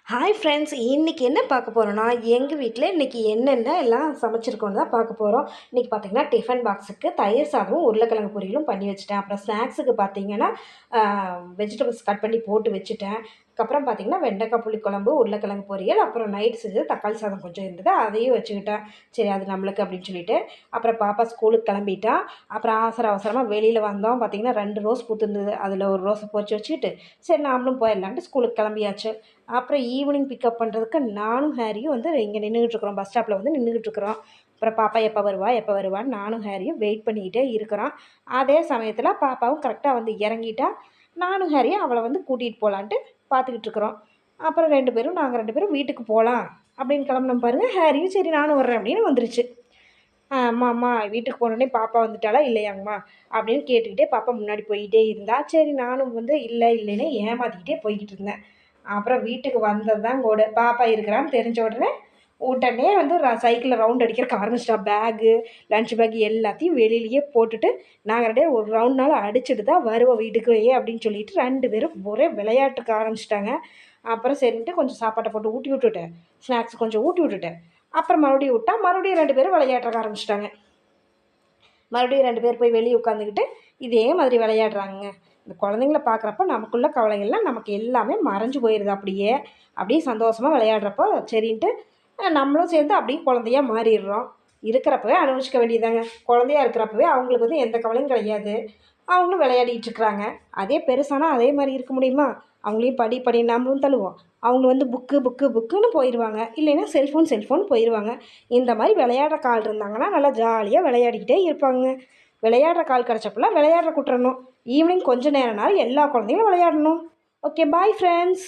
Hi friends, இன்றைக்கி என்ன பார்க்க போகிறோன்னா, எங்கள் வீட்டில் இன்றைக்கி என்னென்ன எல்லாம் சமைச்சிருக்கோன்னு தான் பார்க்க போகிறோம். இன்றைக்கி பார்த்திங்கன்னா, டிஃபன் பாக்ஸுக்கு தயிர் சாதமும் உருளைக்கிழங்கு பொரியலும் பண்ணி வச்சுட்டேன். அப்புறம் ஸ்நாக்ஸுக்கு பார்த்திங்கன்னா, வெஜிடபிள்ஸ் கட் பண்ணி போட்டு வச்சுட்டேன். அதுக்கப்புறம் பார்த்திங்கன்னா, வெண்டைக்காய் புளிக்குழம்பு, உருளைக்கிழங்கு பொரியல், அப்புறம் நைட் செஞ்சது தக்காளி சாதம் கொஞ்சம் இருந்தது, அதையும் வச்சுக்கிட்டேன். சரி, அது நம்மளுக்கு அப்படின்னு சொல்லிட்டு. அப்புறம் பாப்பா ஸ்கூலுக்கு கிளம்பிட்டா. அப்புறம் அவசரமாக வெளியில் வந்தோம். பார்த்திங்கன்னா 2 ரோஸ் பூத்துருந்தது. அதில் ஒரு ரோஸை பொறிச்சு வச்சுக்கிட்டு, சரி நாமளும் போயிடலான்ட்டு ஸ்கூலுக்கு கிளம்பியாச்சு. அப்புறம் ஈவினிங் பிக்கப் பண்ணுறதுக்கு நானும் ஹேரியும் வந்து இங்கே நின்றுக்கிட்டுருக்குறோம். பஸ் ஸ்டாப்பில் வந்து நின்றுக்கிட்டுருக்குறோம். அப்புறம் பாப்பா எப்போ வருவா எப்போ வருவான்னு நானும் ஹேரியும் வெயிட் பண்ணிக்கிட்டே இருக்கிறோம். அதே சமயத்தில் பாப்பாவும் கரெக்டாக வந்து இறங்கிட்டா. நானும் ஹேரியும் அவளை வந்து கூட்டிகிட்டு போகலான்ட்டு பார்த்துக்கிட்டு இருக்கிறோம். அப்புறம் நாங்கள் 2 பேரும் வீட்டுக்கு போகலாம் அப்படின்னு கிளம்புனோம் பாருங்கள். ஹேரியும் சரி நானும் வர்றேன் அப்படின்னு வந்துருச்சு. அம்மா வீட்டுக்கு போனோடனே பாப்பா வந்துட்டாளா இல்லையாங்கம்மா அப்படின்னு கேட்டுக்கிட்டே பாப்பா முன்னாடி போய்கிட்டே இருந்தா. சரி நானும் வந்து இல்லைன்னு ஏமாற்றிக்கிட்டே போய்கிட்டு இருந்தேன். அப்புறம் வீட்டுக்கு வந்தது தான் கூட பாப்பா இருக்கிறான்னு தெரிஞ்ச உடனே வந்து சைக்கிளில் ரவுண்ட் அடிக்கிறக்கு ஆரம்பிச்சிட்டா. பேகு, லஞ்ச் பேக் எல்லாத்தையும் வெளியிலேயே போட்டுட்டு நாங்கள் 2 பேரும் ஒரு ரவுண்ட்னால அடிச்சுட்டு தான் வருவோம் வீட்டுக்கு அப்படின்னு சொல்லிட்டு 2 பேரும் ஒரே விளையாட்டுக்கு ஆரம்பிச்சிட்டாங்க. அப்புறம் சரின்ட்டு கொஞ்சம் சாப்பாட்டை போட்டு ஊட்டி விட்டுட்டேன். ஸ்நாக்ஸ் கொஞ்சம் ஊட்டி விட்டுட்டேன். அப்புறம் மறுபடியும் 2 பேரும் விளையாடுறக்க ஆரம்பிச்சிட்டாங்க. மறுபடியும் 2 பேர் போய் வெளியே உட்காந்துக்கிட்டு இதே மாதிரி விளையாடுறாங்க. இந்த குழந்தைங்கள பார்க்குறப்ப நமக்குள்ள கவலைகள்லாம் நமக்கு எல்லாமே மறைஞ்சு போயிடுது அப்படியே. அப்படியே சந்தோஷமாக விளையாடுறப்போ சரின்ட்டு நம்மளும் சேர்ந்து அப்படியே குழந்தையா மாறிடுறோம். இருக்கிறப்பவே அனுபவிச்சுக்க வேண்டியதாங்க. குழந்தையா இருக்கிறப்பவே அவங்களுக்கு வந்து எந்த கவலையும் கிடையாது. அவங்களும் விளையாடிட்டு இருக்கிறாங்க. அதே பெருசானா அதே மாதிரி இருக்க முடியுமா? அவங்களையும் படி நம்மளும் தள்ளுவோம். அவங்க வந்து புக்குன்னு போயிடுவாங்க. இல்லைன்னா செல்ஃபோன் போயிடுவாங்க. இந்த மாதிரி விளையாடுற கால் இருந்தாங்கன்னா நல்லா ஜாலியாக விளையாடிக்கிட்டே இருப்பாங்க. விளையாடுற கால் கிடச்சப்பெல்லாம் விளையாடுற கூட்டுறணும். ஈவினிங் கொஞ்சம் நேரம்னாலும் எல்லா குழந்தைங்களும் விளையாடணும். Okay, bye friends.